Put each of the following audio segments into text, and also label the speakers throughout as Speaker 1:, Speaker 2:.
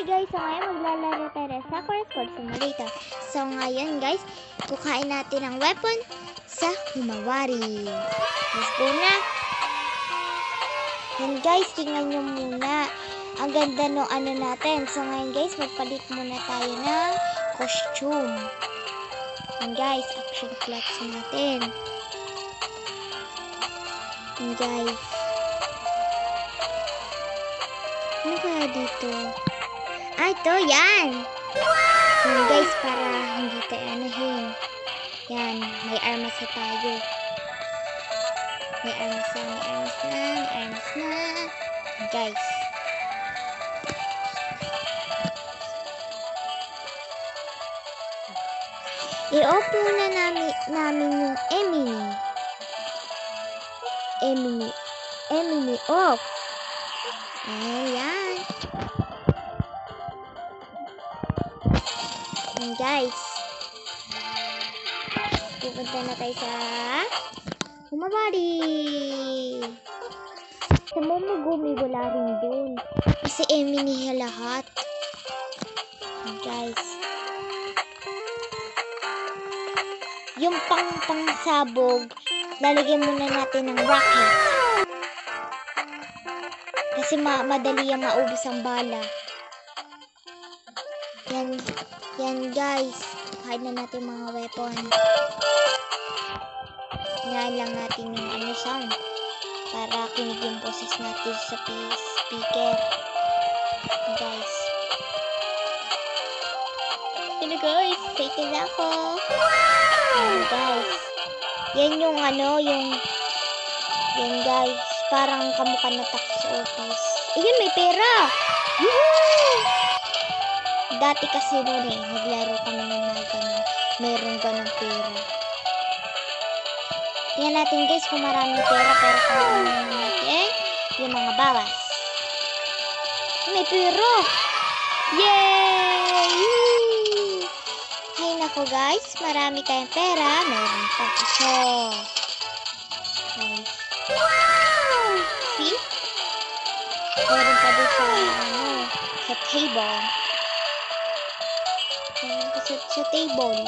Speaker 1: Hi guys! So ngayon maglalaro tayo sa Sakura Sword Simulator. So ngayon guys, kukain natin ang weapon sa Himawari. Let's go na! Yan guys, tingnan nyo muna. Ang ganda no ano natin. So ngayon guys, magpalit muna tayo ng costume. Yan guys, action clutch natin. Yan guys. Ano kaya dito? Ah, ito, yan! Yan guys, para hindi tayo anahin. Yan, may armas na tayo. May armas na, may armas na, may armas na. Yan guys. I-off muna namin yung Emily off. Ayan. Ayan guys. Pupunta na tayo sa Himawari. Sa Momogumi wala rin dun. Kasi Emily lahat. Ayan guys. Yung pangsabog, lalagyan muna natin ng rocket. Kasi madali yung maubos ang bala. Yan guys. Kahit na natin mga weapon. Ngayon lang natin yung sound. Para kinig yung boses natin sa speaker. Guys. Hello guys. Excited na ako. Yan guys. Yan yung yan guys. Parang kamukha na tax office. Ayun, may pera! Woohoo! Dati kasi noon naglaro kami ng mga ganun. Meron ganun pera. Tingnan natin guys kung maraming pera. Pero kung natin, yung mga bawas. May pera! Yay! Hay nako guys, marami tayong pera. Meron pa ito. Guys. See? Meron pa dito sa table. Meron pa sa table.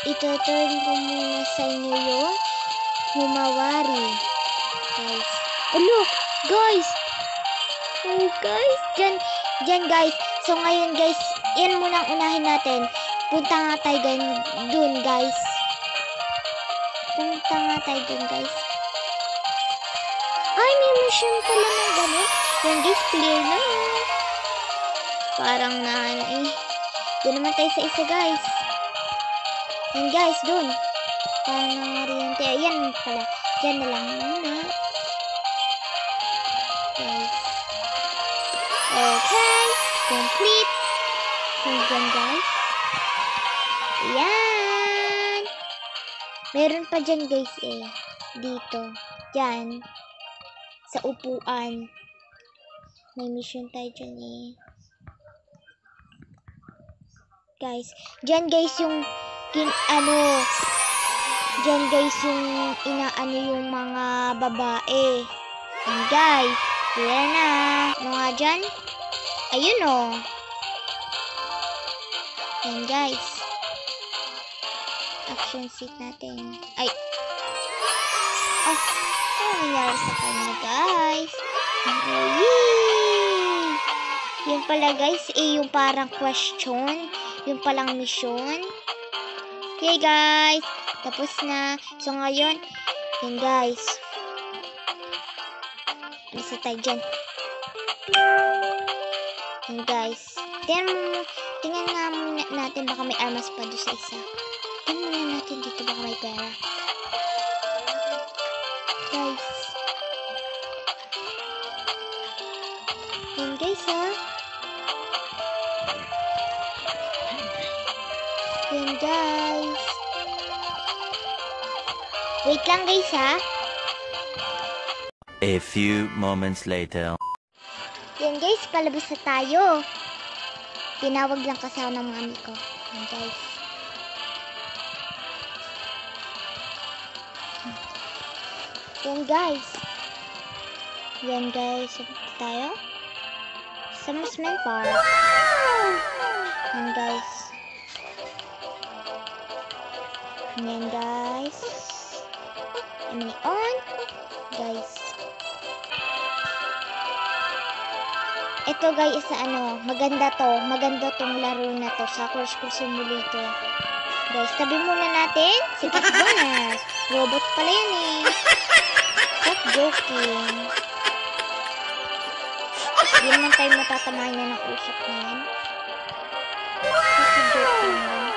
Speaker 1: Ito-turn ko muna sa inyo yung Himawari. Guys. Oh, look! Guys! Oh, guys! Diyan, guys. So, ngayon, guys, yan muna ang unahin natin. Punta nga tayo dun, guys. Punta nga tayo dun, guys. Ay, may mission pala ng ganun. Yan, guys, clear na. Parang doon naman tayo sa isa, guys. Yan, guys, dun. Parang nangariyante. Ayan pala. Diyan na lang muna. Guys. Okay. Complete. Hanggang guys. Yan. Meron pa dyan guys dito. Dyan. Sa upuan. May mission tayo dyan Guys. Dyan guys yung dyan guys yung yung mga babae. Yan guys. Yan na. Ano nga dyan? Ayun o. Yan guys. Action seat natin. Ay. Oh. Ano nangyari sa kanya guys? Yee! Yun pala guys. Yung parang question. Yung palang mission. Okay guys. Tapos na. So ngayon. Yan guys. Alis na tayo dyan. Yan guys. Tingnan nga muna natin. Baka may armas pa doon sa isa. Tingnan muna natin dito. Baka may pera. Guys. Yan guys ha. Yan guys. Wait lang guys ha.
Speaker 2: A few moments later.
Speaker 1: Yan guys, palabas na tayo. Tinawag lang kasi ako ng mami ko. Yan, guys. Yan, guys. Yan, guys. Sabit tayo. Sa amusement park. Yan, guys. Yan, guys. Emily on. Guys. Ito guys, maganda to. Maganda tong laro na to sa Crush Course Simulator. Guys, tabi muna natin si Cat Bonus. Robot pala yan eh. Stop joking. Hindi naman tayo matatamahan na ng usap na yan. Kasi joking lang.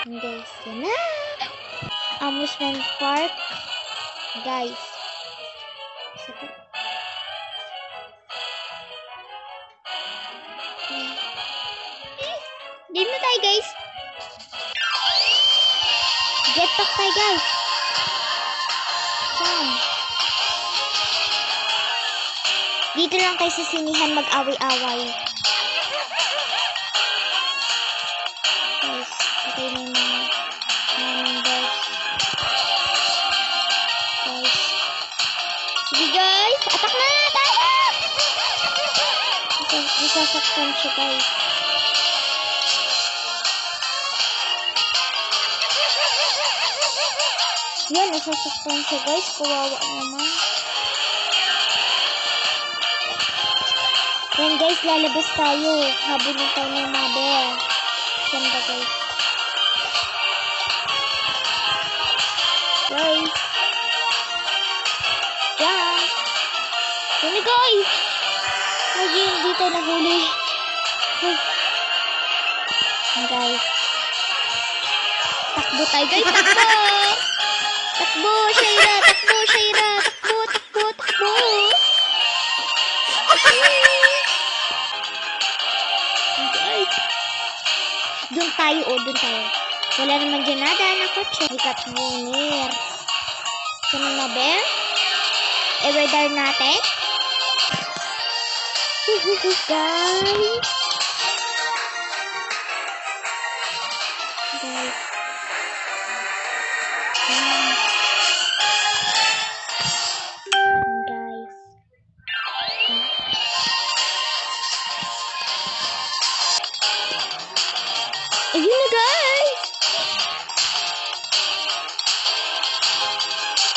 Speaker 1: And guys, yan na. Amusement park. Guys. Game na tayo guys. Jetpack tayo guys. Saan? Dito lang kayo sa sinihan mag-away-away. Guys, okay na yung mga members. Guys. Sige guys, attack na tayo! Nasasaktan siya guys. Yan, nasasaktan siya guys. Kawawa naman. Yan guys, lalabas tayo. Habulin tayo ng mother. Yan ba guys? Guys. Yan. Yan na guys. Lagi hindi tayo nahuli. Yan guys. Takbo tayo guys. Takbo! Takbo, Shaira! Takbo, Shaira! Takbo, takbo, takbo! Guys! Doon tayo, doon tayo. Wala naman dyan nada na kotse. Sikat ngunir. Saan na ba? I-weather natin. Guys! Guys. Ayun na guys!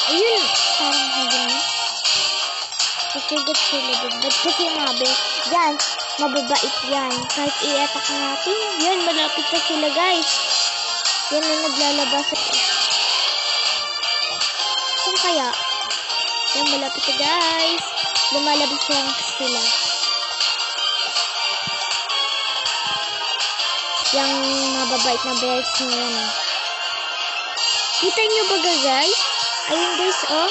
Speaker 1: Ayun! Parang hindi na. Kasugat sila din. Ba't kasi mabe? Yan! Mababait yan. Kahit i-attack natin. Yan! Malapit na sila guys. Yan na naglalabas. Saan kaya? Yan! Malapit na guys. Lumalabas lang sila. Yang mababait na bears na yan. Kita nyo ba guys? Ayun guys, oh.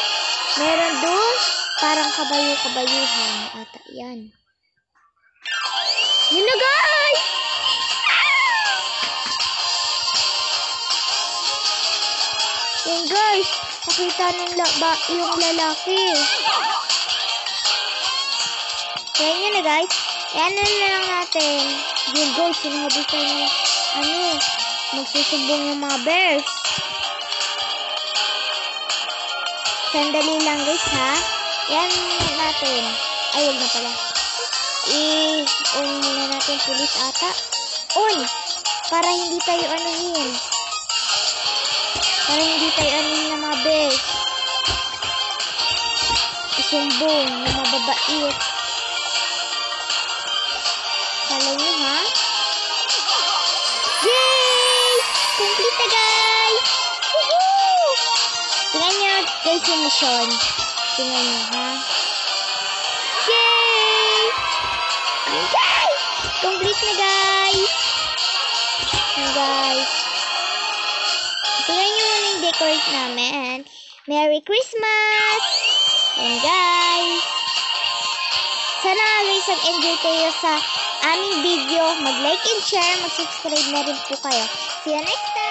Speaker 1: Meron doon. Parang kabayo-kabayuhan. Ata, yan. Yun na guys! Yan guys. Nakita ng yung lalaki. Yan yun na guys. Yan na lang natin. Yun guys, sinabi tayo na magsusumbong yung mga bears. Sandali lang guys ha. Yan natin. Ay, wag na pala. I-on muna natin pulis ata. On! Para hindi tayo anuhin. Para hindi tayo anuhin ng mga bears. Isumbong yung mababait. Kala nyo ha? Yay! Complete na guys! Woohoo! Tingnan nyo guys yung mission. Tingnan nyo ha? Yay! Yay guys! Complete na guys! Yay guys! Tingnan nyo muna yung decorate namin. Merry Christmas! Yan guys! Sana guys mag-enjoy kayo sa aming video. Mag-like and share. Mag-subscribe na rin po kayo. See you next time!